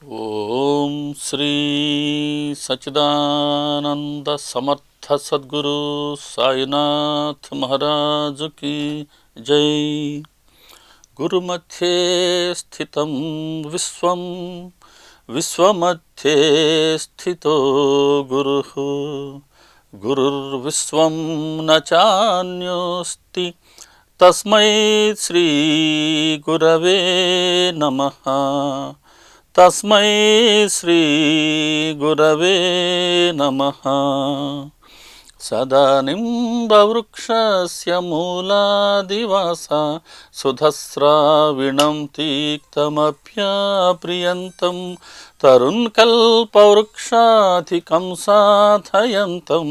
ఓం శ్రీ సచ్చిదానంద సమర్థ సద్గురు సాయినాథ్ మహారాజుకి జై. గురుమధ్యే స్థితం విశ్వం, విశ్వమధ్యే స్థితో గురుః, గురుర్విశ్వం న చాన్యోస్తి తస్మై శ్రీ గురవే నమః. తస్మై శ్రీ గురవే నమః. సదా నింబవృక్షస్య మూలాదివాస సుధస్రావిణం తీక్తమప్యాప్రియంతం తరుణ్కల్పవృక్షాధికం సాధయంతం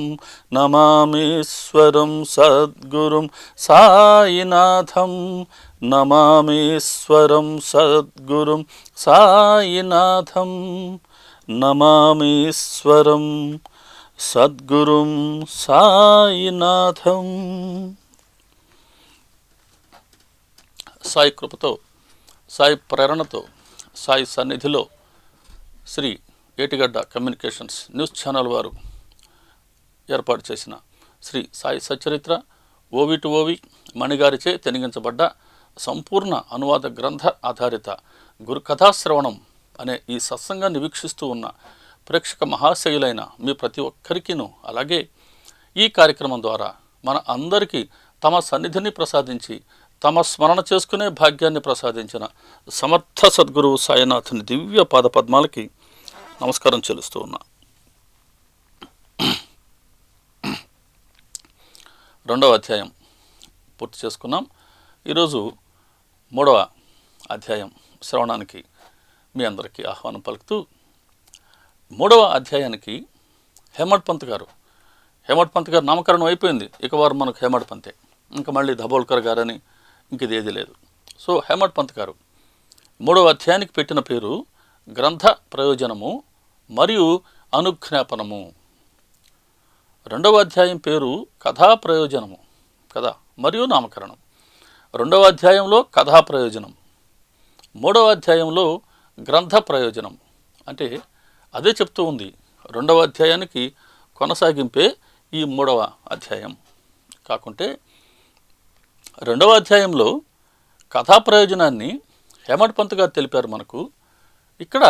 నమామీశ్వరం సద్గురుం సాయినాథం. నమామీశ్వరం సద్గురుం సాయినాథం. నమామీశ్వరం సద్గురుం సాయినాథం. సాయి కృపతో, సాయి ప్రేరణతో, సాయి సన్నిధిలో శ్రీ ఏటిగడ్డ కమ్యూనికేషన్స్ న్యూస్ ఛానల్ వారు ఏర్పాటు చేసిన శ్రీ సాయి సచ్చరిత్ర ఓవి టు ఓవి మణిగారిచే తెనిగించబడ్డ సంపూర్ణ అనువాద గ్రంథ ఆధారిత గురుకథాశ్రవణం అనే ఈ సత్సంగాన్ని వీక్షిస్తూ ఉన్న ప్రేక్షక మహాశయులైన మీ ప్రతి ఒక్కరికిను, అలాగే ఈ కార్యక్రమం ద్వారా మన అందరికీ తమ సన్నిధిని ప్రసాదించి తమ స్మరణ చేసుకునే భాగ్యాన్ని ప్రసాదించిన సమర్థ సద్గురువు సాయినాథుని దివ్య పాద పద్మాలకి నమస్కారం చెల్లిస్తూ ఉన్నా. రెండవ అధ్యాయం పూర్తి చేసుకున్నాం. ఈరోజు మూడవ అధ్యాయం శ్రవణానికి మీ అందరికీ ఆహ్వానం పలుకుతూ, మూడవ అధ్యాయానికి హేమడ్ పంత్ గారు నామకరణం అయిపోయింది. ఇక వారు మనకు హేమడ్ పంతే, ఇంకా మళ్ళీ ధబోల్కర్ గారని ఇంక ఇది ఏది లేదు. సో హేమడ్ పంత్ గారు మూడవ అధ్యాయానికి పెట్టిన పేరు గ్రంథ ప్రయోజనము మరియు అనుజ్ఞాపనము. రెండవ అధ్యాయం పేరు కథా ప్రయోజనము, కథ మరియు నామకరణం. రెండవ అధ్యాయంలో కథా ప్రయోజనం, మూడవ అధ్యాయంలో గ్రంథ ప్రయోజనం. అంటే అదే చెప్తూ ఉంది. రెండవ అధ్యాయానికి కొనసాగింపే ఈ మూడవ అధ్యాయం. కాకుంటే రెండవ అధ్యాయంలో కథా ప్రయోజనాన్ని హేమడ్ పంత్ గారు తెలిపారు మనకు. ఇక్కడ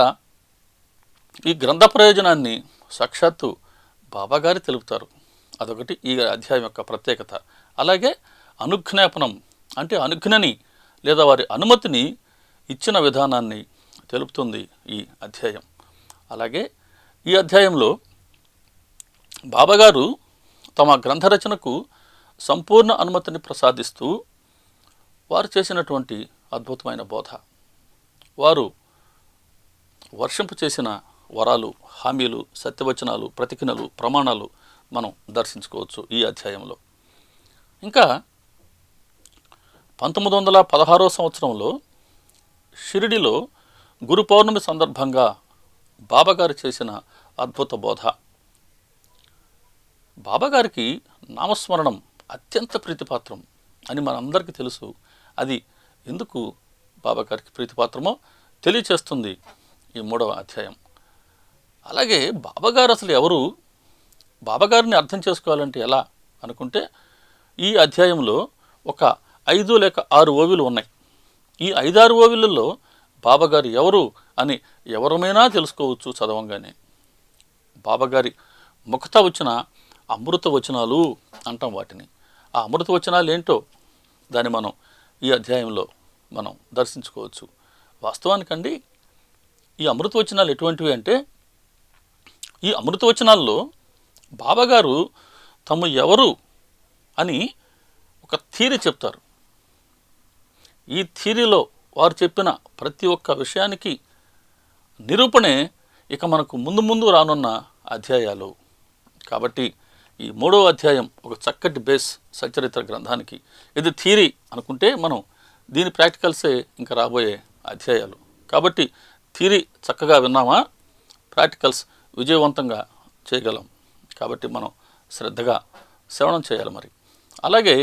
ఈ గ్రంథ ప్రయోజనాన్ని సాక్షాత్తు బాబాగారి తెలుపుతారు. అదొకటి ఈ అధ్యాయం యొక్క ప్రత్యేకత. అలాగే అనుజ్ఞాపనం అంటే అనుజ్ఞని లేదా వారి అనుమతిని ఇచ్చిన విధానాన్ని తెలుపుతుంది ఈ అధ్యాయం. అలాగే ఈ అధ్యాయంలో బాబాగారు తమ గ్రంథరచనకు సంపూర్ణ అనుమతిని ప్రసాదిస్తూ వారు చేసినటువంటి అద్భుతమైన బోధ, వారు వర్షింపు చేసిన వరాలు, హామీలు, సత్యవచనాలు, ప్రతిజ్ఞలు, ప్రమాణాలు మనం దర్శించుకోవచ్చు ఈ అధ్యాయంలో. ఇంకా 1916 సంవత్సరంలో షిరిడిలో గురు పౌర్ణమి సందర్భంగా బాబాగారు చేసిన అద్భుత బోధ. బాబాగారికి నామస్మరణం అత్యంత ప్రీతిపాత్రం అని మనందరికీ తెలుసు. అది ఎందుకు బాబాగారికి ప్రీతిపాత్రమో తెలియచేస్తుంది ఈ మూడవ అధ్యాయం. అలాగే బాబాగారు అసలు ఎవరు, బాబాగారిని అర్థం చేసుకోవాలంటే ఎలా అనుకుంటే ఈ అధ్యాయంలో ఒక 5 లేక 6 ఓవిలు ఉన్నాయి. ఈ 5-6 ఓవిలలో బాబాగారు ఎవరు అని ఎవరమైనా తెలుసుకోవచ్చు చదవంగానే. బాబాగారి ముఖత వచ్చిన అమృత వచనాలు అంటాం వాటిని. ఆ అమృత వచనాలు ఏంటో దాన్ని మనం ఈ అధ్యాయంలో మనం దర్శించుకోవచ్చు. వాస్తవానికండి ఈ అమృత వచనాలు ఎటువంటివి అంటే, ఈ అమృత వచనాల్లో బాబాగారు తమ ఎవరు అని ఒక థియరీ చెప్తారు. ఈ థియరీలో వారు చెప్పిన ప్రతి ఒక్క విషయానికి నిరూపణే ఇక మనకు ముందు ముందు రానున్న అధ్యాయాలు. కాబట్టి ఈ మూడవ అధ్యాయం ఒక చక్కటి బేస్ సచ్చరిత్ర గ్రంథానికి. ఇది థియరీ అనుకుంటే మనం దీని ప్రాక్టికల్సే ఇంకా రాబోయే అధ్యాయాలు. కాబట్టి థియరీ చక్కగా విన్నామా, ప్రాక్టికల్స్ విజయవంతంగా చేయగలం. కాబట్టి మనం శ్రద్ధగా శ్రవణం చేయాలి. మరి అలాగే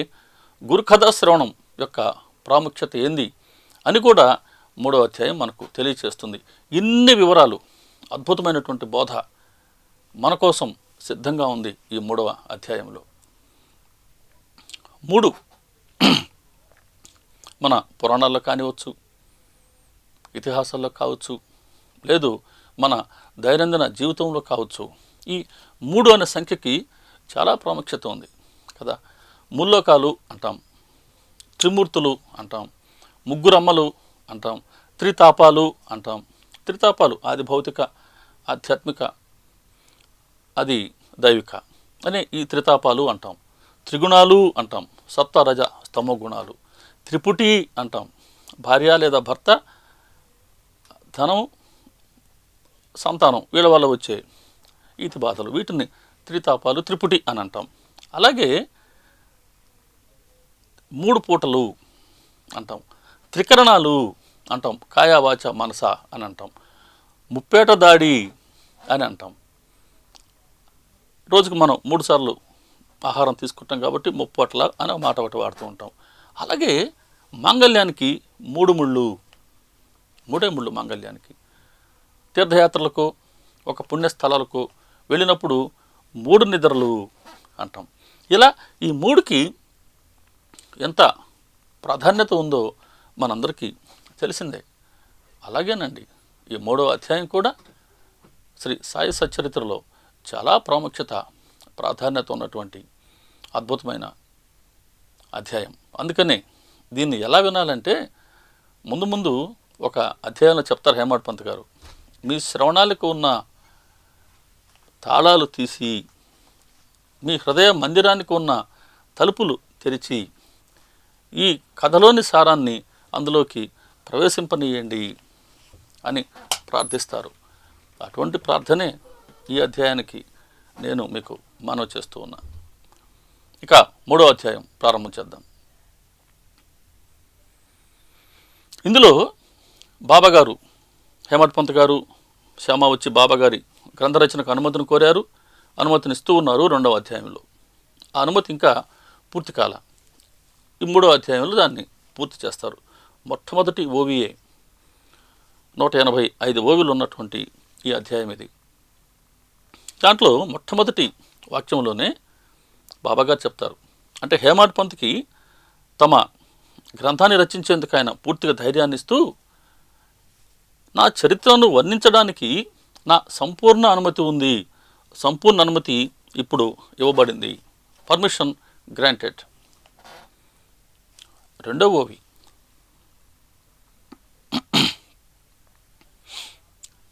గురుకథా శ్రవణం యొక్క ప్రాముఖ్యత ఏంది అని కూడా మూడవ అధ్యాయం మనకు తెలియచేస్తుంది. ఇన్ని వివరాలు, అద్భుతమైనటువంటి బోధ మన కోసం సిద్ధంగా ఉంది ఈ 3వ అధ్యాయంలో. 3 మన పురాణాల్లో కానివచ్చు, ఇతిహాసాల్లో కావచ్చు, లేదు మన దైనందిన జీవితంలో కావచ్చు, ఈ 3 అనే సంఖ్యకి చాలా ప్రాముఖ్యత ఉంది కదా. ముల్లోకాలు అంటాం, త్రిమూర్తులు అంటాం, ముగ్గురమ్మలు అంటాం, త్రితాపాలు అంటాం. త్రితాపాలు ఆది భౌతిక, ఆధ్యాత్మిక, అది దైవిక అనే ఈ త్రితాపాలు అంటాం. త్రిగుణాలు అంటాం, సత్వ రజ స్తమో గుణాలు. త్రిపుటి అంటాం, భార్య లేదా భర్త, ధనం, సంతానం, వీళ్ళ వల్ల వచ్చే ఈతి బాధలు, వీటిని త్రితాపాలు, త్రిపుటి అని అంటాం. అలాగే 3 పూటలు అంటాం, త్రికరణాలు అంటాం, కాయ వాచ మనస అని అంటాం, ముప్పేట దాడి అని అంటాం. రోజుకు మనం 3 సార్లు ఆహారం తీసుకుంటాం కాబట్టి ముప్పట్ల అనే మాట ఒకటి వాడుతూ ఉంటాం. అలాగే మాంగళ్యానికి 3 ముళ్ళు, 3 ముళ్ళు మాంగళ్యానికి. తీర్థయాత్రలకు, ఒక పుణ్యస్థలాలకు వెళ్ళినప్పుడు 3 నిద్రలు అంటాం. ఇలా ఈ 3కి ఎంత ప్రాధాన్యత ఉందో మనందరికీ తెలిసిందే. అలాగేనండి ఈ 3వ అధ్యాయం కూడా శ్రీ సాయి సచ్చరిత్రలో చాలా ప్రాముఖ్యత, ప్రాధాన్యత ఉన్నటువంటి అద్భుతమైన అధ్యాయం. అందుకనే దీన్ని ఎలా వినాలంటే, ముందు ముందు ఒక అధ్యాయంలో చెప్తారు హేమాడ్ పంత్ గారు, మీ శ్రవణాలకు ఉన్న తాళాలు తీసి, మీ హృదయ మందిరానికి ఉన్న తలుపులు తెరిచి, ఈ కథలోని సారాన్ని అందులోకి ప్రవేశింపనీయండి అని ప్రార్థిస్తారు. అటువంటి ప్రార్థనే ఈ అధ్యాయానికి నేను మీకు మనవి చేస్తూ ఉన్నా. ఇక 3వ అధ్యాయం ప్రారంభం చేద్దాం. ఇందులో బాబాగారు, హేమడ్ పంత్ గారు, శ్యామ వచ్చి బాబాగారి గ్రంథరచనకు అనుమతిని కోరారు. అనుమతిని ఇస్తూ ఉన్నారు 2వ అధ్యాయంలో. ఆ అనుమతి ఇంకా పూర్తి కాల. ఈ 3వ అధ్యాయంలో దాన్ని పూర్తి చేస్తారు. మొట్టమొదటి ఓవిఏ, 185 ఓవిలు ఉన్నటువంటి ఈ అధ్యాయం ఇది. దాంట్లో మొట్టమొదటి వాక్యంలోనే బాబాగారు చెప్తారు, అంటే హేమాడ్ పంత్కి తమ గ్రంథాన్ని రచించేందుకు ఆయన పూర్తిగా ధైర్యాన్ని ఇస్తూ, నా చరిత్రను వర్ణించడానికి నా సంపూర్ణ అనుమతి ఉంది, సంపూర్ణ అనుమతి ఇప్పుడు ఇవ్వబడింది, పర్మిషన్ గ్రాంటెడ్. 2వ ఓవి,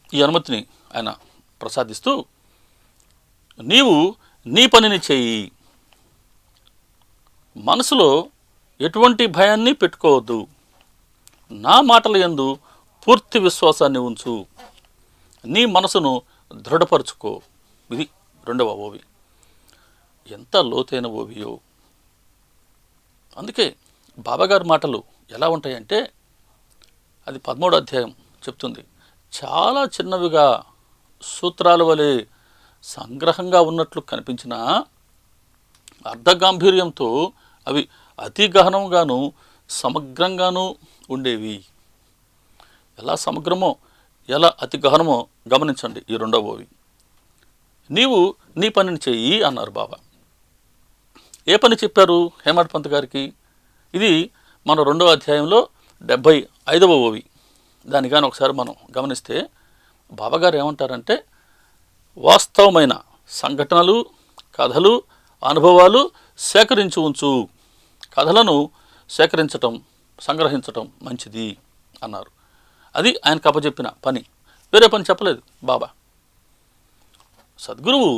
ఈ అనుమతిని ఆయన ప్రసాదిస్తూ, నీవు నీ పనిని చేయి, మనసులో ఎటువంటి భయాన్ని పెట్టుకోవద్దు, నా మాటల యందు పూర్తి విశ్వాసాన్ని ఉంచు, నీ మనసును దృఢపరుచుకో. ఇది 2వ ఓవి. ఎంత లోతైన ఓవియో. అందుకే బాబాగారి మాటలు ఎలా ఉంటాయంటే, అది 13వ అధ్యాయం చెప్తుంది, చాలా చిన్నవిగా సూత్రాల వలె సంగ్రహంగా ఉన్నట్లు కనిపించిన అర్ధగాంభీర్యంతో అవి అతి గహనంగాను సమగ్రంగానూ ఉండేవి. ఎలా సమగ్రమో ఎలా అతి గహనమో గమనించండి ఈ 2వ ఓవి. నీవు నీ పనిని చెయ్యి అన్నారు బాబా. ఏ పని చెప్పారు హేమడ్ పంత్ గారికి? ఇది మన 2వ అధ్యాయంలో 75వ ఓవి. దాని కానీ ఒకసారి మనం గమనిస్తే బాబాగారు ఏమంటారంటే, వాస్తవమైన సంఘటనలు, కథలు, అనుభవాలు సేకరించి ఉంచు, కథలను సేకరించటం, సంగ్రహించటం మంచిది అన్నారు. అది ఆయనకు అప్పచెప్పిన పని, వేరే పని చెప్పలేదు బాబా. సద్గురువు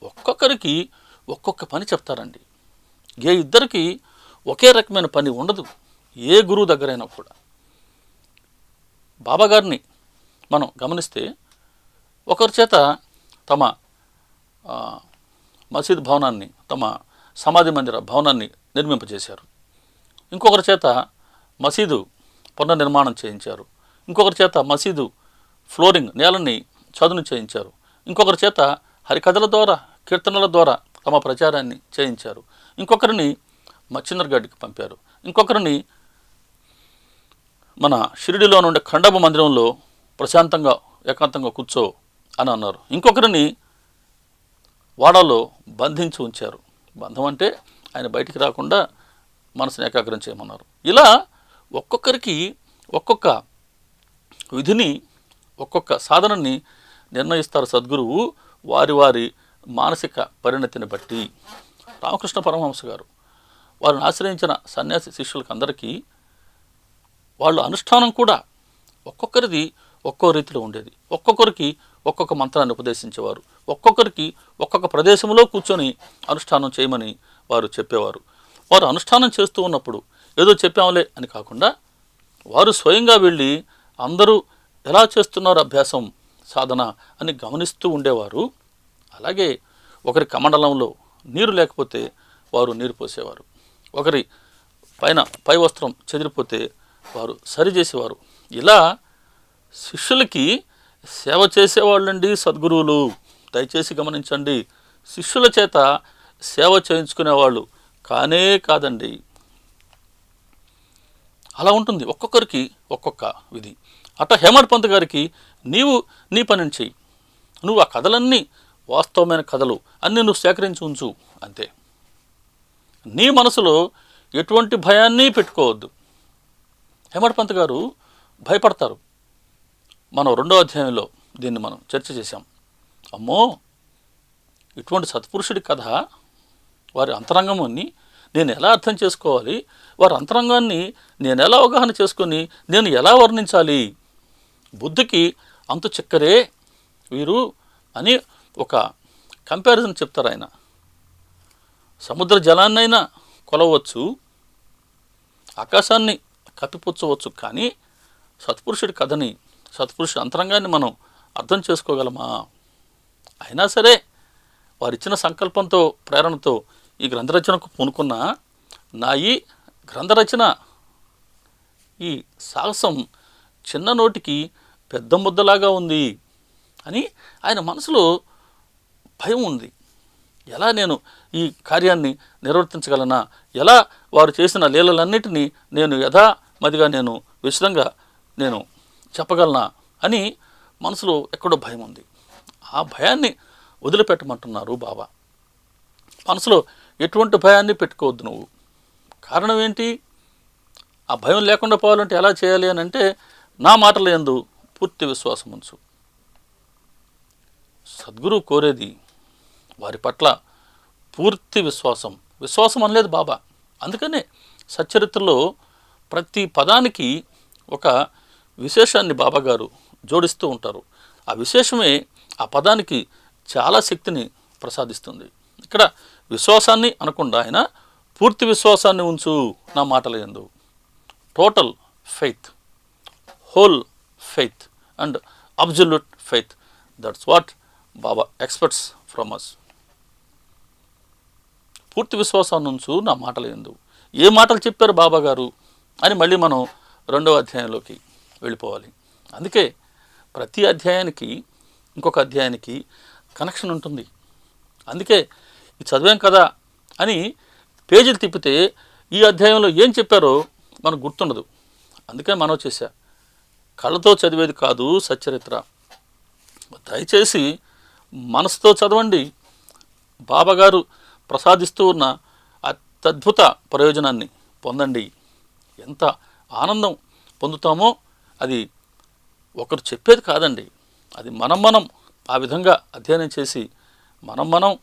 ఒక్కొక్కరికి ఒక్కొక్క పని చెప్తారండి. ఏ ఇద్దరికి ఒకే రకమైన పని ఉండదు, ఏ గురువు దగ్గరైనా కూడా. బాబాగారిని మనం గమనిస్తే, ఒకరి చేత తమ మసీద్ భవనాన్ని, తమ సమాధి మందిర భవనాన్ని నిర్మింపజేశారు. ఇంకొకరి చేత మసీదు పునర్నిర్మాణం చేయించారు. ఇంకొకరి చేత మసీదు ఫ్లోరింగ్, నేలని చదును చేయించారు. ఇంకొకరి చేత హరికథల ద్వారా, కీర్తనల ద్వారా తమ ప్రచారాన్ని చేయించారు. ఇంకొకరిని మచ్చిందర్గఢ్కి పంపారు. ఇంకొకరిని మన షిరిడిలో నుండి ఖండప మందిరంలో ప్రశాంతంగా ఏకాంతంగా కూర్చో అని అన్నారు. ఇంకొకరిని వాడలో బంధించి ఉంచారు. బంధం అంటే ఆయన బయటికి రాకుండా మనసుని ఏకాగ్రం చేయమన్నారు. ఇలా ఒక్కొక్కరికి ఒక్కొక్క విధిని, ఒక్కొక్క సాధనని నిర్ణయిస్తారు సద్గురువు వారి వారి మానసిక పరిణతిని బట్టి. రామకృష్ణ పరమహంస గారు వారిని ఆశ్రయించిన సన్యాసి శిష్యులకు అందరికీ వాళ్ళ అనుష్ఠానం కూడా ఒక్కొక్కరిది ఒక్కో రీతిలో ఉండేది. ఒక్కొక్కరికి ఒక్కొక్క మంత్రాన్ని ఉపదేశించేవారు. ఒక్కొక్కరికి ఒక్కొక్క ప్రదేశంలో కూర్చొని అనుష్ఠానం చేయమని వారు చెప్పేవారు. వారు అనుష్ఠానం చేస్తూ ఉన్నప్పుడు ఏదో చెప్పాంలే అని కాకుండా వారు స్వయంగా వెళ్ళి అందరూ ఎలా చేస్తున్నారు అభ్యాసం సాధన అని గమనిస్తూ ఉండేవారు. అలాగే ఒకరి కమండలంలో నీరు లేకపోతే వారు నీరు పోసేవారు. ఒకరి పై వస్త్రం చెదిరిపోతే వారు సరిచేసేవారు. ఇలా శిష్యులకి సేవ చేసేవాళ్ళండి సద్గురువులు. దయచేసి గమనించండి, శిష్యుల చేత సేవ చేయించుకునేవాళ్ళు కానే కాదండి. అలా ఉంటుంది, ఒక్కొక్కరికి ఒక్కొక్క విధి. అట్లా హేమడ్ పంత్ గారికి నీవు నీ పనిని చెయ్యి, నువ్వు ఆ కథలన్నీ వాస్తవమైన కథలు అన్నీ నువ్వు సేకరించి ఉంచు అంతే. నీ మనసులో ఎటువంటి భయాన్ని పెట్టుకోవద్దు. హేమడ్ పంత్ గారు భయపడతారు. మనం 2వ అధ్యాయంలో దీన్ని మనం చర్చ చేశాం. అమ్మో, ఇటువంటి సత్పురుషుడి కథ, వారి అంతరంగముని నేను ఎలా అర్థం చేసుకోవాలి, వారి అంతరంగాన్ని నేను ఎలా అవగాహన చేసుకొని నేను ఎలా వర్ణించాలి, బుద్ధికి అంతు చిక్కరే వీరు అని ఒక కంపారిజన్ చెప్తారు ఆయన. సముద్ర జలాన్నైనా కొలవచ్చు, ఆకాశాన్ని కప్పిపుచ్చవచ్చు, కానీ సత్పురుషుడి కథని, సత్పురుషుడి అంతరంగాన్ని మనం అర్థం చేసుకోగలమా? అయినా సరే వారిచ్చిన సంకల్పంతో, ప్రేరణతో ఈ గ్రంథరచనకు పూనుకున్న నా ఈ గ్రంథరచన, ఈ సాహసం చిన్న నోటికి పెద్ద ముద్దలాగా ఉంది అని ఆయన మనసులో భయం ఉంది. ఎలా నేను ఈ కార్యాన్ని నిర్వర్తించగలనా, ఎలా వారు చేసిన లీలలన్నిటినీ నేను యథామతిగా నేను విశదంగా నేను చెప్పగలనా అని మనసులో ఎక్కడో భయం ఉంది. ఆ భయాన్ని వదిలిపెట్టమంటున్నారు బాబా. మనసులో ఎటువంటి భయాన్ని పెట్టుకోవద్దు నువ్వు. కారణం ఏంటి? ఆ భయం లేకుండా పోవాలంటే ఎలా చేయాలి అని అంటే, నా మాటల యందు పూర్తి విశ్వాసం ఉంచు. సద్గురువు కోరేది వారి పట్ల పూర్తి విశ్వాసం. విశ్వాసం అనలేదు బాబా. అందుకనే సచ్చరిత్రలో ప్రతి పదానికి ఒక విశేషాన్ని బాబాగారు జోడిస్తూ ఉంటారు. ఆ విశేషమే ఆ పదానికి చాలా శక్తిని ప్రసాదిస్తుంది. ఇక్కడ విశ్వాసాన్ని అనకుండా ఆయన పూర్తి విశ్వాసాన్ని ఉంచు నా మాటల యందు. Total faith, whole faith and absolute faith. That's what Baba expects from us. పూర్తి విశ్వాసాన్ని ఉంచు నా మాటల యందు. ఏ మాటలు చెప్పారు బాబా గారు అని మళ్ళీ మనం 2వ అధ్యాయంలోకి వెళ్ళిపోవాలి. అందుకే ప్రతి అధ్యాయానికి ఇంకొక అధ్యాయానికి కనెక్షన్ ఉంటుంది. అందుకే ఇది చదివాం కదా అని పేజీలు తిప్పితే ఈ అధ్యాయంలో ఏం చెప్పారో మనకు గుర్తుండదు. అందుకే మనం చేశా, కళ్ళతో చదివేది కాదు సచ్చరిత్ర. దయచేసి మనసుతో చదవండి. బాబాగారు ప్రసాదిస్తూ ఉన్న అత్యద్భుత ప్రయోజనాన్ని పొందండి. ఎంత ఆనందం పొందుతామో అది ఒకరు చెప్పేది కాదండి, అది మనం ఆ విధంగా అధ్యయనం చేసి మనం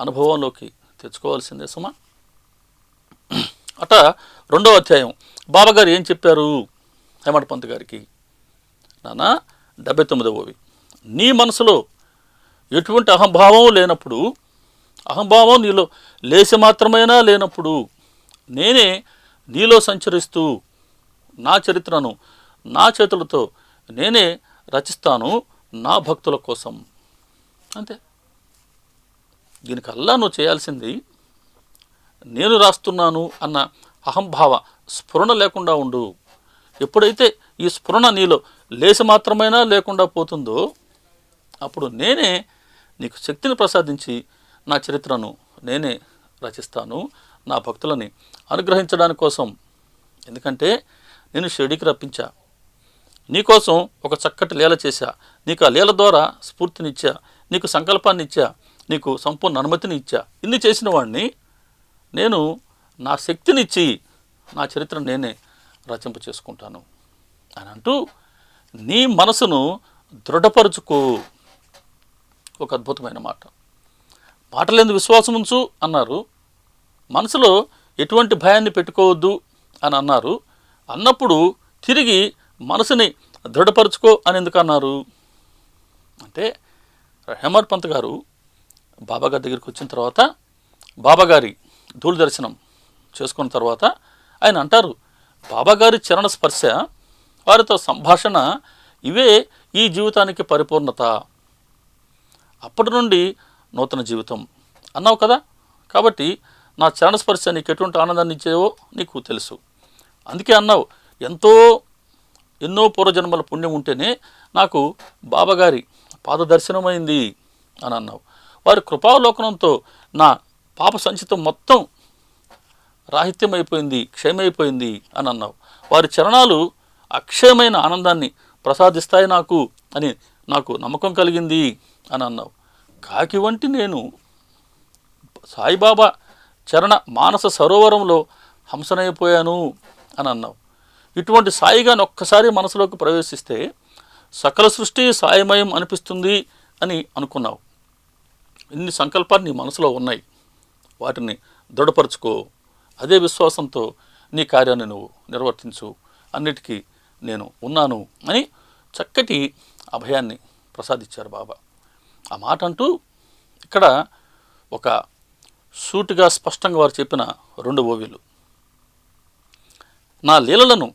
అనుభవంలోకి తెచ్చుకోవాల్సిందే సుమా. అట 2వ అధ్యాయం బాబాగారు ఏం చెప్పారు హేమడ్ పంత్ గారికి? నాన్న 79వ నీ మనసులో ఎటువంటి అహంభావం లేనప్పుడు, అహంభావం నీలో లేసి మాత్రమైనా లేనప్పుడు నేనే నీలో సంచరిస్తూ నా చరిత్రను నా చేతులతో నేనే రచిస్తాను నా భక్తుల కోసం. అంతే. దీనికల్లా నువ్వు చేయాల్సింది, నేను రాస్తున్నాను అన్న అహంభావ స్ఫురణ లేకుండా ఉండు. ఎప్పుడైతే ఈ స్ఫురణ నీలో లేసి మాత్రమైనా లేకుండా పోతుందో అప్పుడు నేనే నీకు శక్తిని ప్రసాదించి నా చరిత్రను నేనే రచిస్తాను నా భక్తులని అనుగ్రహించడానికి కోసం. ఎందుకంటే నేను షిరిడీకి రప్పించా, నీకోసం ఒక చక్కటి లీల చేశా, నీకు ఆ లీల ద్వారా స్ఫూర్తినిచ్చా, నీకు సంకల్పాన్ని ఇచ్చా, నీకు సంపూర్ణ అనుమతిని ఇచ్చా. ఇన్ని చేసిన వాడిని నేను నా శక్తినిచ్చి నా చరిత్రను నేనే రచింప చేసుకుంటాను అని అంటూ నీ మనసును దృఢపరుచుకో. ఒక అద్భుతమైన మాట. మాటలేందు విశ్వాసం ఉంచు అన్నారు, మనసులో ఎటువంటి భయాన్ని పెట్టుకోవద్దు అని అన్నారు. అన్నప్పుడు తిరిగి మనసుని దృఢపరుచుకో అని ఎందుకు అన్నారు అంటే, హేమర్ పంత్ గారు బాబాగారి దగ్గరికి వచ్చిన తర్వాత బాబాగారి ధూళి దర్శనం చేసుకున్న తర్వాత ఆయన అంటారు, బాబాగారి చరణ స్పర్శ, వారితో సంభాషణ, ఇవే ఈ జీవితానికి పరిపూర్ణత. అప్పటి నుండి నూతన జీవితం అన్నావు కదా, కాబట్టి నా చరణ స్పర్శ నీకు ఎటువంటి ఆనందాన్ని ఇచ్చేవో నీకు తెలుసు. అందుకే అన్నావు, ఎన్నో పూర్వజన్మల పుణ్యం ఉంటేనే నాకు బాబాగారి పాదదర్శనమైంది అని అన్నావు. వారి కృపావలోకనంతో నా పాప సంచితం మొత్తం రాహిత్యమైపోయింది, క్షయమైపోయింది అని అన్నావు. వారి చరణాలు అక్షయమైన ఆనందాన్ని ప్రసాదిస్తాయి అని నాకు నమ్మకం కలిగింది అని అన్నావు. కాకి వంటి నేను సాయిబాబా చరణ మానస సరోవరంలో హంసనైపోయాను అని అన్నావు. ఇటువంటి సాయిగాని ఒక్కసారి మనసులోకి ప్రవేశిస్తే సకల సృష్టి సాయమయం అనిపిస్తుంది అని అనుకున్నావు. ఇన్ని సంకల్పాలు నీ మనసులో ఉన్నాయి, వాటిని దృఢపరుచుకో. అదే విశ్వాసంతో నీ కార్యాన్ని నువ్వు నిర్వర్తించు, అన్నిటికీ నేను ఉన్నాను అని చక్కటి అభయాన్ని ప్రసాదించారు బాబా. ఆ మాట అంటూ ఇక్కడ ఒక సూటిగా స్పష్టంగా వారు చెప్పిన 2 ఓవిలు. నా లీలలను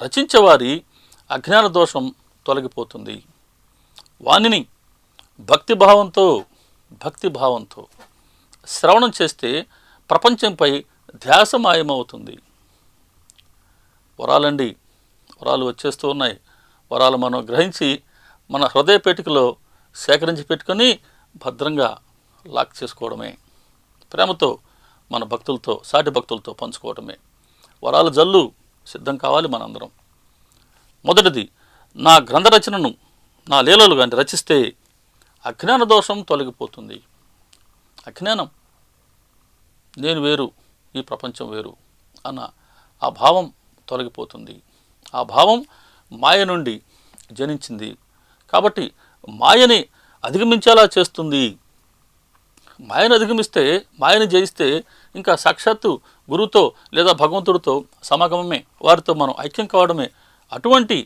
రచించేవారి అజ్ఞాన దోషం తొలగిపోతుంది, వానిని భక్తిభావంతో శ్రవణం చేస్తే ప్రపంచంపై ధ్యాస మాయమవుతుంది. వరాలు వచ్చేస్తూ ఉన్నాయి. వరాలు మనం గ్రహించి మన హృదయ పేటికలో సేకరించి పెట్టుకొని భద్రంగా లాక్ చేసుకోవడమే. ప్రేమతో మన భక్తులతో, సాటి భక్తులతో పంచుకోవడమే. వరాల జల్లు సిద్ధం కావాలి మనందరం. మొదటిది, నా గ్రంథ రచనను, నా లీలలు కానీ రచిస్తే అజ్ఞాన దోషం తొలగిపోతుంది. అజ్ఞానం, నేను వేరు, ఈ ప్రపంచం వేరు అన్న ఆ భావం తొలగిపోతుంది. ఆ భావం మాయ నుండి జనించింది కాబట్టి మాయని అధిగమించేలా చేస్తుంది. మాయను అధిగమిస్తే, మాయని జయిస్తే ఇంకా సాక్షాత్తు గురువుతో లేదా భగవంతుడితో సమాగమమే, వారితో మనం ఐక్యం కావడమే. అటువంటి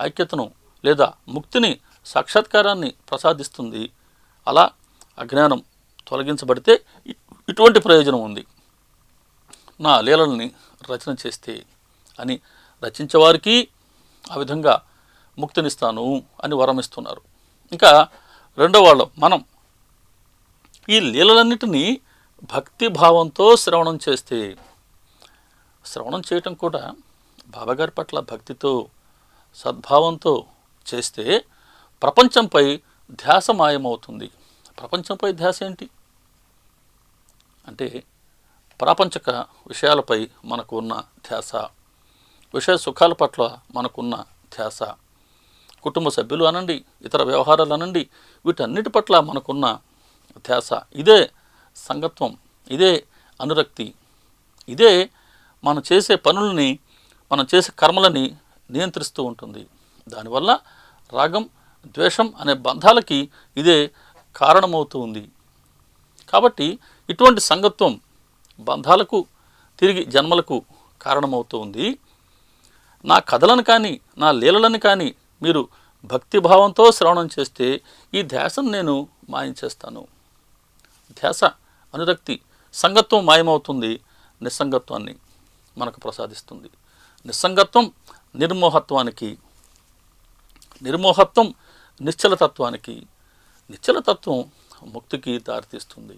ఐక్యతను లేదా ముక్తిని, సాక్షాత్కారాన్ని ప్రసాదిస్తుంది. అలా అజ్ఞానం తొలగించబడితే ఇటువంటి ప్రయోజనం ఉంది. నా లీలల్ని రచన చేస్తే అని రచించేవారికి ఆ విధంగా ముక్తినిస్తాను అని వరమిస్తున్నారు. ఇంకా రెండో వాళ్ళం మనం ఈ లీలలన్నిటినీ భక్తిభావంతో శ్రవణం చేస్తే, శ్రవణం చేయటం కూడా బాబాగారి పట్ల భక్తితో, సద్భావంతో చేస్తే ప్రపంచంపై ధ్యాస మాయమవుతుంది. ప్రపంచంపై ధ్యాస ఏంటి అంటే, ప్రాపంచక విషయాలపై మనకు ఉన్న ధ్యాస, విషయ సుఖాల పట్ల మనకున్న ధ్యాస, కుటుంబ సభ్యులు అనండి, ఇతర వ్యవహారాలు అనండి, వీటన్నిటి పట్ల మనకున్న ధ్యాస, ఇదే సంగత్వం, ఇదే అనురక్తి, ఇదే మనం చేసే పనులని, మనం చేసే కర్మలని నియంత్రిస్తూ ఉంటుంది. దానివల్ల రాగం, ద్వేషం అనే బంధాలకి ఇదే కారణమవుతూ ఉంది. కాబట్టి ఇటువంటి సంగత్వం బంధాలకు, తిరిగి జన్మలకు కారణమవుతూ ఉంది. నా కథలను కానీ, నా లీలలను కానీ మీరు భక్తిభావంతో శ్రవణం చేస్తే ఈ ధ్యాసను నేను మాయించేస్తాను. ధ్యాస, అనురక్తి, సంగత్వం మాయమవుతుంది, నిస్సంగత్వాన్ని మనకు ప్రసాదిస్తుంది. నిస్సంగత్వం నిర్మోహత్వానికి, నిర్మోహత్వం నిశ్చలతత్వానికి, నిశ్చలతత్వం ముక్తికి దారితీస్తుంది.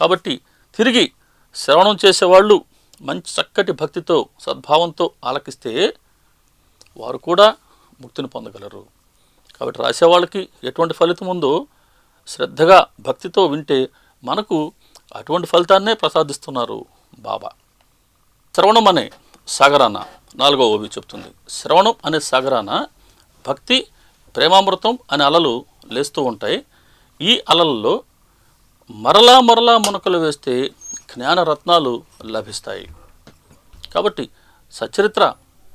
కాబట్టి తిరిగి శ్రవణం చేసేవాళ్ళు మంచి చక్కటి భక్తితో, సద్భావంతో ఆలకిస్తే వారు కూడా ముక్తిని పొందగలరు. కాబట్టి రాసేవాళ్ళకి ఎటువంటి ఫలితం ఉందో శ్రద్ధగా భక్తితో వింటే మనకు అటువంటి ఫలితాన్నే ప్రసాదిస్తున్నారు బాబా. శ్రవణం అనే సాగరాన 4వ ఓవి చెప్తుంది. శ్రవణం అనే సాగరాన భక్తి ప్రేమామృతం అనే అలలు లేస్తూ ఉంటాయి. ఈ అలల్లో మరలా మరలా మునకలు వేస్తే జ్ఞానరత్నాలు లభిస్తాయి. కాబట్టి సచ్చరిత్ర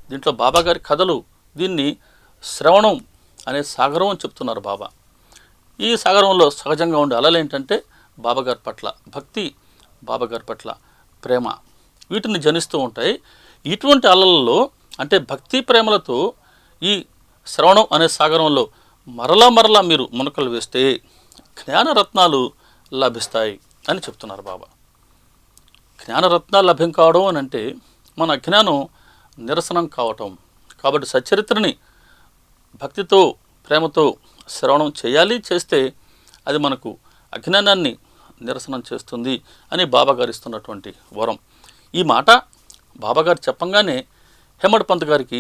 దీంట్లో బాబాగారి కథలు, దీన్ని శ్రవణం అనే సాగరం అని చెప్తున్నారు బాబా. ఈ సాగరంలో సహజంగా ఉండే అలలు ఏంటంటే బాబాగారి పట్ల భక్తి, బాబాగారి పట్ల ప్రేమ, వీటిని జనిస్తూ ఉంటాయి. ఇటువంటి అలల్లో అంటే భక్తి ప్రేమలతో ఈ శ్రవణం అనే సాగరంలో మరలా మరలా మీరు మునకలు వేస్తే జ్ఞానరత్నాలు లభిస్తాయి అని చెప్తున్నారు బాబా. జ్ఞానరత్నాలు లభ్యం కావడం అని అంటే మన అజ్ఞానం నిరసనం కావటం. కాబట్టి సచ్చరిత్రని భక్తితో ప్రేమతో శ్రవణం చేయాలి. చేస్తే అది మనకు అజ్ఞానాన్ని నిరసనం చేస్తుంది అని బాబాగారు ఇస్తున్నటువంటి వరం. ఈ మాట బాబాగారు చెప్పంగానే హేమడ్ పంత్ గారికి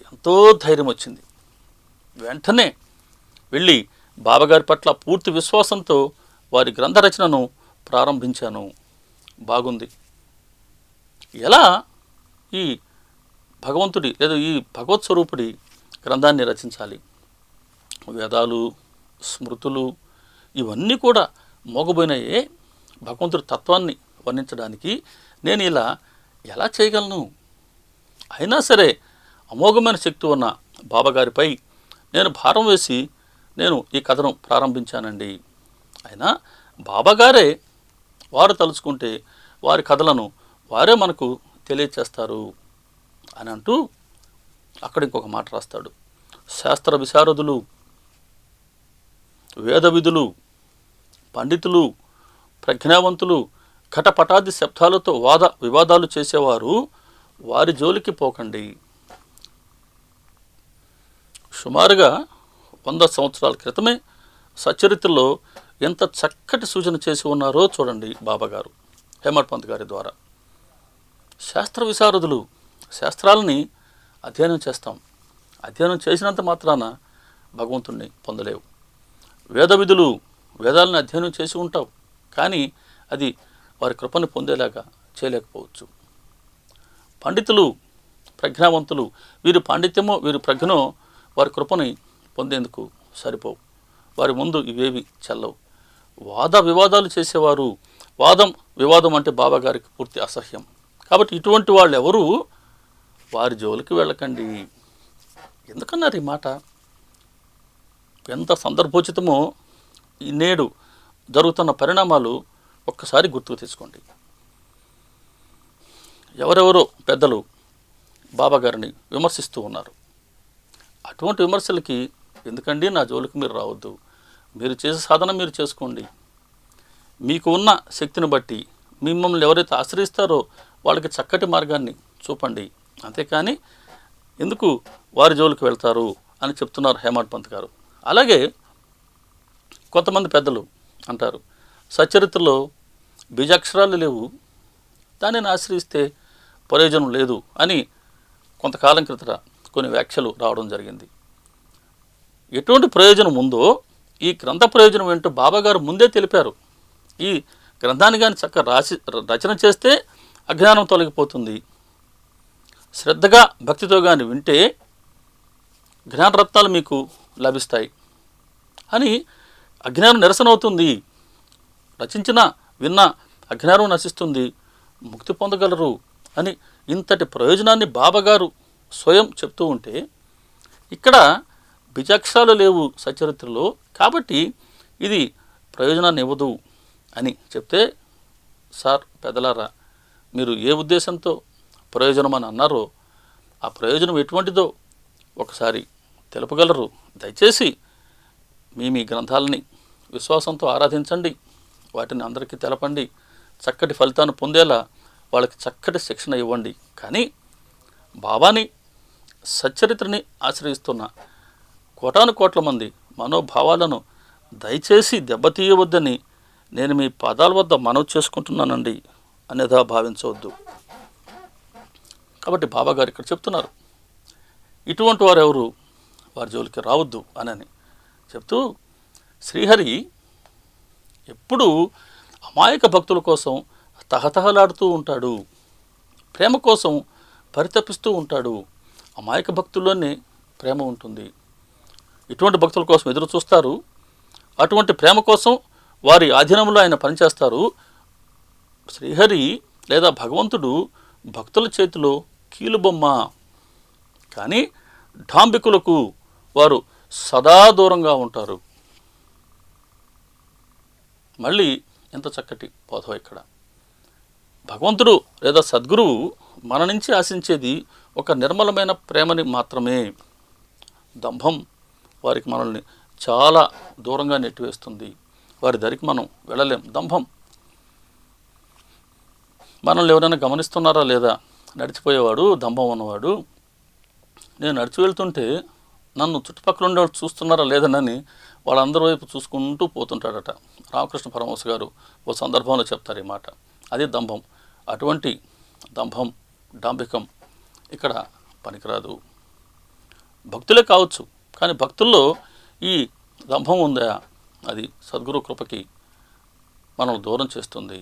ఎంతో ధైర్యం వచ్చింది. వెంటనే వెళ్ళి బాబాగారి పట్ల పూర్తి విశ్వాసంతో వారి గ్రంథ రచనను ప్రారంభించాను. బాగుంది. ఎలా ఈ భగవంతుడి లేదా ఈ భగవత్ స్వరూపుడి గ్రంథాన్ని రచించాలి? వేదాలు, స్మృతులు ఇవన్నీ కూడా మోగబోయినాయే భగవంతుడి తత్వాన్ని వర్ణించడానికి. నేను ఇలా ఎలా చేయగలను? అయినా సరే అమోఘమైన శక్తి ఉన్న బాబాగారిపై నేను భారం వేసి నేను ఈ కథను ప్రారంభించానండి. అయినా బాబాగారే వారు తలుచుకుంటే వారి కథలను వారే మనకు తెలియచేస్తారు అని అంటూ అక్కడ ఇంకొక మాట రాస్తాడు. శాస్త్ర విశారదులు, వేద విధులు, పండితులు, ప్రజ్ఞావంతులు, ఘటపటాది శబ్దాలతో వివాదాలు చేసేవారు వారి జోలికి పోకండి. సుమారుగా 100 సంవత్సరాల క్రితమే సచ్చరిత్రలో ఎంత చక్కటి సూచన చేసి ఉన్నారో చూడండి బాబాగారు హేమడ్ పంత్ గారి ద్వారా. శాస్త్ర విశారదులు, శాస్త్రాలని అధ్యయనం చేస్తాం. అధ్యయనం చేసినంత మాత్రాన భగవంతుణ్ణి పొందలేవు. వేద విధులు, వేదాలను అధ్యయనం చేసి ఉంటావు, కానీ అది వారి కృపని పొందేలాగా చేయలేకపోవచ్చు. పండితులు, ప్రజ్ఞావంతులు, వీరి పాండిత్యమో వీరి ప్రజ్ఞో వారి కృపని పొందేందుకు సరిపోవు. వారి ముందు ఇవేవి చెల్లవు. వాద వివాదాలు చేసేవారు, వాదం వివాదం అంటే బాబాగారికి పూర్తి అసహ్యం. కాబట్టి ఇటువంటి వాళ్ళు ఎవరు వారి జోలికి వెళ్ళకండి. ఎందుకన్నారు ఈ మాట? ఎంత సందర్భోచితమో నేడు జరుగుతున్న పరిణామాలు ఒక్కసారి గుర్తుకు తెచ్చుకోండి. ఎవరెవరో పెద్దలు బాబాగారిని విమర్శిస్తూ ఉన్నారు. అటువంటి విమర్శలకి ఎందుకండి నా జోలికి మీరు రావద్దు. మీరు చేసే సాధన మీరు చేసుకోండి. మీకు ఉన్న శక్తిని బట్టి మిమ్మల్ని ఎవరైతే ఆశ్రయిస్తారో వాళ్ళకి చక్కటి మార్గాన్ని చూపండి. అంతేకాని ఎందుకు వారి జోలికి వెళ్తారు అని చెప్తున్నారు హేమడ్ పంత్ గారు. అలాగే కొంతమంది పెద్దలు అంటారు సచ్చరిత్రలో బీజాక్షరాలు లేవు, దానిని ఆశ్రయిస్తే ప్రయోజనం లేదు అని కొంతకాలం క్రితం కొన్ని వ్యాఖ్యలు రావడం జరిగింది. ఎటువంటి ప్రయోజనం ఉందో ఈ గ్రంథ ప్రయోజనం ఏంటో బాబాగారు ముందే తెలిపారు. ఈ గ్రంథాన్ని కానీ చక్కగా రచన చేస్తే అజ్ఞానం తొలగిపోతుంది. శ్రద్ధగా భక్తితో కానీ వింటే జ్ఞానరత్నాలు మీకు లభిస్తాయి అని, అజ్ఞానం నిరసన అవుతుంది, రచించిన విన్న అజ్ఞానం నశిస్తుంది, ముక్తి పొందగలరు అని ఇంతటి ప్రయోజనాన్ని బాబాగారు స్వయం చెప్తూ ఉంటే ఇక్కడ బిజాక్షరాలు లేవు సచరిత్రలో, కాబట్టి ఇది ప్రయోజనాన్ని ఇవ్వదు అని చెప్తే, సార్ పెద్దలారా, మీరు ఏ ఉద్దేశంతో ప్రయోజనం అని అన్నారో ఆ ప్రయోజనం ఎటువంటిదో ఒకసారి తెలుపగలరు. దయచేసి మీ గ్రంథాలని విశ్వాసంతో ఆరాధించండి, వాటిని అందరికీ తెలపండి, చక్కటి ఫలితాన్ని పొందేలా వాళ్ళకి చక్కటి శిక్షణ ఇవ్వండి. కానీ బాబాని సచ్చరిత్రని ఆశ్రయిస్తున్న కోటాను కోట్ల మంది మనోభావాలను దయచేసి దెబ్బతీయవద్దని నేను మీ పాదాల వద్ద మనవి చేసుకుంటున్నానండి అనేదా భావించవద్దు. కాబట్టి బాబాగారు ఇక్కడ చెప్తున్నారు ఇటువంటి వారు ఎవరు వారి జోలికి రావద్దు అని చెప్తూ, శ్రీహరి ఎప్పుడూ అమాయక భక్తుల కోసం తహతహలాడుతూ ఉంటాడు, ప్రేమ కోసం పరితపిస్తూ ఉంటాడు. అమాయక భక్తుల్లోనే ప్రేమ ఉంటుంది. ఇటువంటి భక్తుల కోసం ఎదురు చూస్తారు. అటువంటి ప్రేమ కోసం వారి ఆధీనంలో ఆయన పనిచేస్తారు. శ్రీహరి లేదా భగవంతుడు భక్తుల చేతిలో కీలుబొమ్మ, కానీ డాంబికులకు వారు సదా దూరంగా ఉంటారు. మళ్ళీ ఎంత చక్కటి బోధ ఇక్కడ. భగవంతుడు లేదా సద్గురువు మన నుంచి ఆశించేది ఒక నిర్మలమైన ప్రేమని మాత్రమే. దంభం వారికి మనల్ని చాలా దూరంగా నెట్టివేస్తుంది. వారి దరికి మనం వెళ్ళలేం. దంభం. మనల్ని ఎవరైనా గమనిస్తున్నారా లేదా? నడిచిపోయేవాడు దంభం ఉన్నవాడు. నేను నడిచి వెళ్తుంటే నన్ను చుట్టుపక్కల ఉండేవాళ్ళు చూస్తున్నారా లేదనని వాళ్ళందరి వైపు చూసుకుంటూ పోతుంటాడట. రామకృష్ణ పరమహంస గారు ఓ సందర్భంలో చెప్తారు ఈ మాట. అది దంభం. అటువంటి దంభం, డాంబికం ఇక్కడ పనికిరాదు. భక్తులే కావచ్చు, కానీ భక్తుల్లో ఈ దంభం ఉందా, అది సద్గురు కృపకి మనం దూరం చేస్తుంది.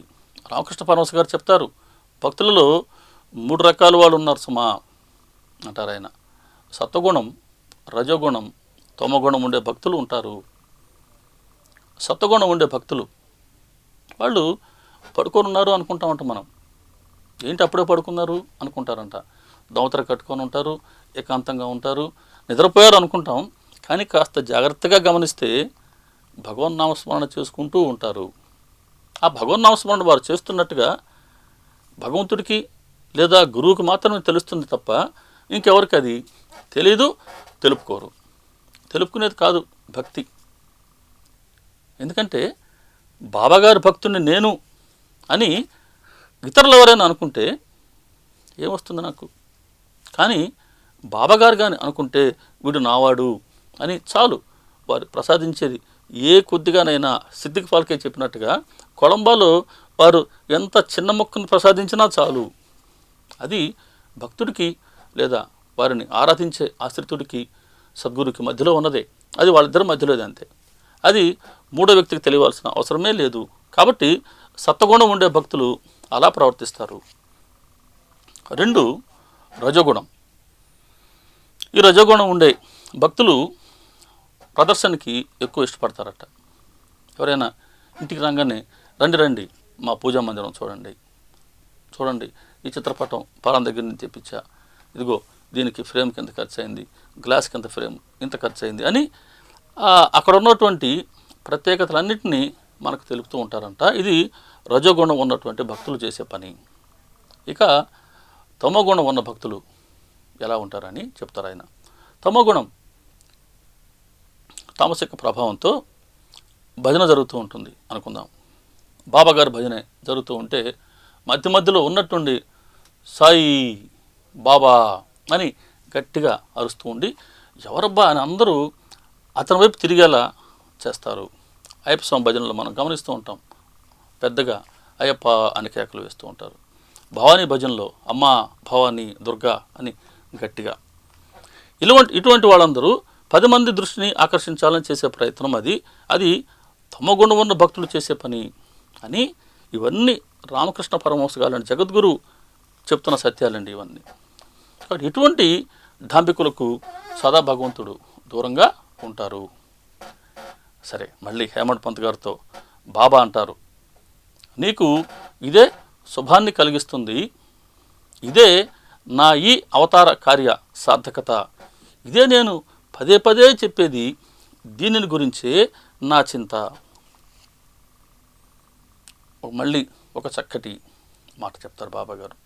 రామకృష్ణ పరమహంస గారు చెప్తారు, భక్తులలో 3 రకాల వాళ్ళు ఉన్నారు సుమా అంటారు ఆయన. సత్వగుణం, రజోగుణం, తమోగుణం ఉండే భక్తులు ఉంటారు. సత్వగుణం ఉండే భక్తులు వాళ్ళు పడుకొని ఉన్నారు అనుకుంటామంట మనం. ఏంటి అప్పుడే పడుకున్నారు అనుకుంటారంట. దోమతర కట్టుకొని ఉంటారు, ఏకాంతంగా ఉంటారు, నిద్రపోయారు అనుకుంటాం. కానీ కాస్త జాగ్రత్తగా గమనిస్తే భగవన్నామస్మరణ చేసుకుంటూ ఉంటారు. ఆ భగవన్నామస్మరణ వారు చేస్తున్నట్టుగా భగవంతుడికి లేదా గురువుకి మాత్రమే తెలుస్తుంది తప్ప ఇంకెవరికి అది తెలీదు, తెలుపుకోరు. తెలుపుకునేది కాదు భక్తి. ఎందుకంటే బాబాగారి భక్తుడిని నేను అని ఇతరులు ఎవరైనా అనుకుంటే ఏమొస్తుంది నాకు? కానీ బాబాగారు కానీ అనుకుంటే వీడు నావాడు అని చాలు. వారు ప్రసాదించేది ఏ కొద్దిగానైనా సిద్ధికి పాలకే చెప్పినట్టుగా కొలంబాలో వారు ఎంత చిన్న మొక్కను ప్రసాదించినా చాలు. అది భక్తుడికి లేదా వారిని ఆరాధించే ఆశ్రితుడికి సద్గురుకి మధ్యలో ఉన్నదే. అది వాళ్ళిద్దరి మధ్యలోది అంతే. అది మూడో వ్యక్తికి తెలియవలసిన అవసరమే లేదు. కాబట్టి సత్వగుణం ఉండే భక్తులు అలా ప్రవర్తిస్తారు. 2 రజోగుణం. ఈ రజోగుణం ఉండే భక్తులు ప్రదర్శనకి ఎక్కువ ఇష్టపడతారట. ఎవరైనా ఇంటికి రాగానే రండి మా పూజా మందిరం చూడండి ఈ చిత్రపటం పాలన దగ్గర నుంచి తెప్పించా, ఇదిగో దీనికి ఫ్రేమ్కి ఎంత ఖర్చు అయింది, గ్లాస్కి ఎంత ఫ్రేమ్ ఇంత ఖర్చు అయింది అని అక్కడ ఉన్నటువంటి ప్రత్యేకతలన్నింటినీ మనకు తెలుపుతూ ఉంటారంట. ఇది రజోగుణం ఉన్నటువంటి భక్తులు చేసే పని. ఇక తమోగుణం ఉన్న భక్తులు ఎలా ఉంటారని చెప్తారు ఆయన. తమోగుణం తామసిక ప్రభావంతో భజన జరుగుతూ ఉంటుంది అనుకుందాం. బాబాగారి భజన జరుగుతూ ఉంటే మధ్యలో ఉన్నట్టుండి సాయి బాబా అని గట్టిగా అరుస్తూ ఉండి ఎవరబ్బా అని అందరూ అతని వైపు తిరిగేలా చేస్తారు. అయ్యప్ప స్వామి భజనలో మనం గమనిస్తూ ఉంటాం. పెద్దగా అయ్యప్ప అని కేకలు వేస్తూ ఉంటారు. భవానీ భజనలో అమ్మ భవానీ దుర్గా అని గట్టిగా. ఇటువంటి వాళ్ళందరూ 10 మంది దృష్టిని ఆకర్షించాలని చేసే ప్రయత్నం అది తమగుణం ఉన్న భక్తులు చేసే పని అని. ఇవన్నీ రామకృష్ణ పరమహంస గారు జగద్గురు చెప్తున్న సత్యాలండి ఇవన్నీ. కాబట్టి ఇటువంటి డాంబికులకు సదా భగవంతుడు దూరంగా ఉంటారు. సరే, మళ్ళీ హేమంత్ పంత్ గారితో బాబా అంటారు, నీకు ఇదే శుభాన్ని కలిగిస్తుంది, ఇదే నా ఈ అవతార కార్య సార్థకత, ఇదే నేను పదే చెప్పేది, దీనిని గురించే నా చింత. మళ్ళీ ఒక చక్కటి మాట చెప్తారు బాబాగారు.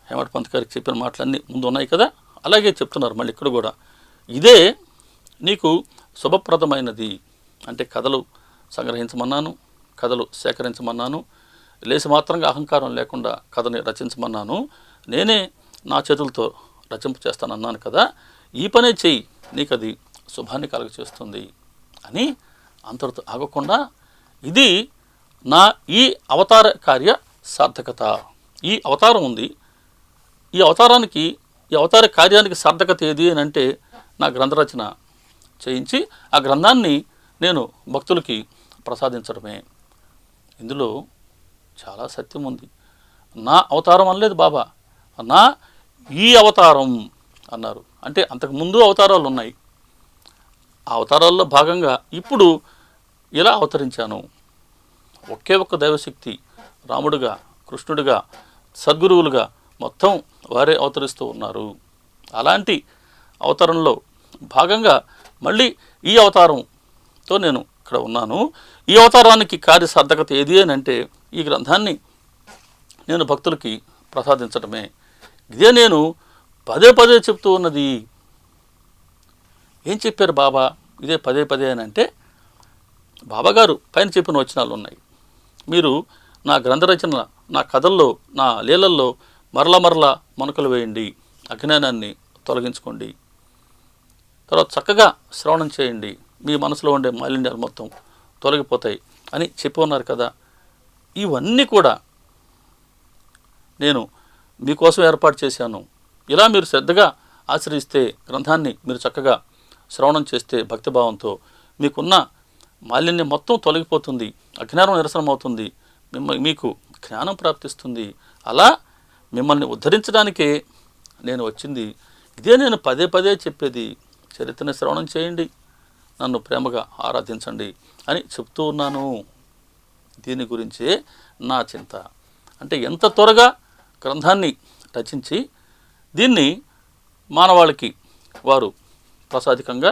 హేమంత్ పంత్ గారికి చెప్పిన మాటలన్నీ ముందు ఉన్నాయి కదా, అలాగే చెప్తున్నారు మళ్ళీ ఇక్కడ కూడా. ఇదే నీకు శుభప్రదమైనది అంటే కథలు సంగ్రహించమన్నాను, కథలు సేకరించమన్నాను, లేసి మాత్రంగా అహంకారం లేకుండా కథని రచించమన్నాను, నేనే నా చేతులతో రచింప చేస్తానన్నాను కదా, ఈ పనే చెయ్యి, నీకు అది శుభాన్ని కలుగచేస్తుంది అని అంతటితో ఆగకుండా ఇది నా ఈ అవతార కార్య సార్థకత. ఈ అవతారం ఉంది, ఈ అవతార కార్యానికి సార్థకత ఏది అని అంటే నా గ్రంథరచన చేయించి ఆ గ్రంథాన్ని నేను భక్తులకి ప్రసాదించడమే. ఇందులో చాలా సత్యం ఉంది. నా అవతారం అనలేదు బాబా, నా ఈ అవతారం అన్నారు. అంటే అంతకుముందు అవతారాలు ఉన్నాయి, ఆ అవతారాల్లో భాగంగా ఇప్పుడు ఇలా అవతరించాను. ఒకే ఒక్క దైవశక్తి రాముడుగా, కృష్ణుడిగా, సద్గురువులుగా మొత్తం వారే అవతరిస్తూ ఉన్నారు. అలాంటి అవతారంలో భాగంగా మళ్ళీ ఈ అవతారంతో నేను ఇక్కడ ఉన్నాను. ఈ అవతారానికి కార్యసార్థకత ఏది అని అంటే ఈ గ్రంథాన్ని నేను భక్తులకి ప్రసాదించడమే. ఇదే నేను పదే పదే చెప్తూ ఉన్నది. ఏం చెప్పారు బాబా ఇదే పదే పదే అని అంటే, బాబాగారు పైన చెప్పిన వచనాలు ఉన్నాయి. మీరు నా గ్రంథ రచన, నా కథల్లో, నా లీలల్లో మరలా మనుకలు వేయండి, అజ్ఞానాన్ని తొలగించుకోండి, తర్వాత చక్కగా శ్రవణం చేయండి, మీ మనసులో ఉండే మాలిన్యాలు మొత్తం తొలగిపోతాయి అని చెప్పి ఉన్నారు కదా. ఇవన్నీ కూడా నేను మీకోసం ఏర్పాటు చేశాను. ఇలా మీరు శ్రద్ధగా ఆశ్రయిస్తే, గ్రంథాన్ని మీరు చక్కగా శ్రవణం చేస్తే భక్తిభావంతో మీకున్న మాలిన్యం మొత్తం తొలగిపోతుంది, అజ్ఞానం నిరసనం అవుతుంది, మీకు జ్ఞానం ప్రాప్తిస్తుంది. అలా మిమ్మల్ని ఉద్ధరించడానికే నేను వచ్చింది. ఇదే నేను పదే పదే చెప్పేది. చరిత్రని శ్రవణం చేయండి, నన్ను ప్రేమగా ఆరాధించండి అని చెప్తూ ఉన్నాను. దీని గురించే నా చింత. అంటే ఎంత త్వరగా గ్రంథాన్ని రచించి దీన్ని మానవాళికి వారు ప్రసాదికంగా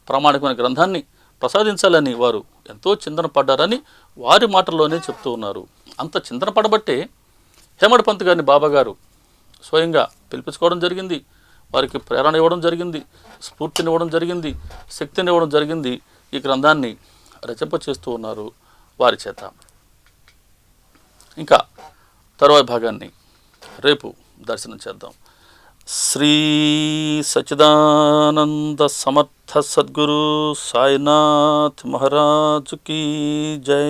ప్రామాణికమైన గ్రంథాన్ని ప్రసాదించాలని వారు ఎంతో చింతన పడ్డారని వారి మాటల్లోనే చెప్తూ ఉన్నారు. అంత చింతన పడబట్టే హేమడ్ పంత్ గారిని బాబాగారు స్వయంగా పిలిపించుకోవడం జరిగింది, వారికి ప్రేరణ ఇవ్వడం జరిగింది, స్ఫూర్తిని ఇవ్వడం జరిగింది, శక్తిని ఇవ్వడం జరిగింది. ఈ గ్రంథాన్ని రచింపచేస్తూ ఉన్నారు వారి చేత. ఇంకా తరువాయి భాగాన్ని రేపు దర్శనం చేద్దాం. శ్రీ సచ్చిదానంద సమర్థ సద్గురు సాయినాథ్ మహారాజుకి జై.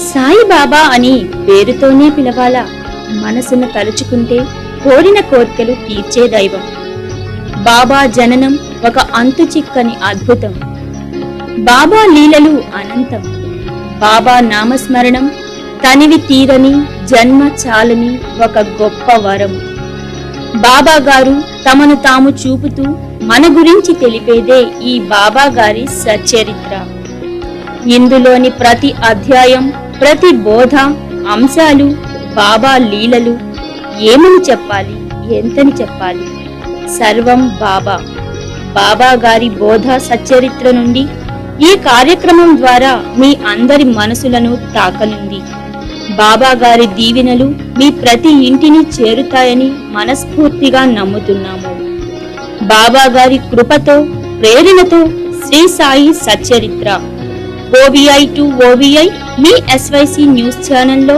సాయిబాబా అని పేరుతోనే పిలవాలా? మనసును తలుచుకుంటే కోరిన కోర్కెలు తీర్చే దైవం. బాబా జననం ఒక అంతు చిక్కని అద్భుతం. బాబా లీలలు అనంతం. బాబా నామస్మరణం తనివి తీరని, జన్మ చాలని ఒక గొప్ప వరం. బాబా గారు తమను తాము చూపుతూ మన గురించి తెలిపేదే ఈ బాబా గారి సచ్చరిత్ర. ఇందులోని ప్రతి అధ్యాయం, ప్రతి బోధ, అంశాలు, బాబా లీలలు ఏమని చెప్పాలి, ఎంతని చెప్పాలి? సర్వం బాబా. బాబా గారి బోధ సచ్చరిత్ర నుండి ఈ కార్యక్రమం ద్వారా మీ అందరి మనసులను తాకనుంది. బాబా గారి దీవెనలు మీ ప్రతి ఇంటిని చేరుతాయని మనస్ఫూర్తిగా నమ్ముతున్నాము. బాబా గారి కృపతో, ప్రేరణతో Shri Sai Satcharitra OVI to OVI మీ SYC న్యూస్ ఛానల్లో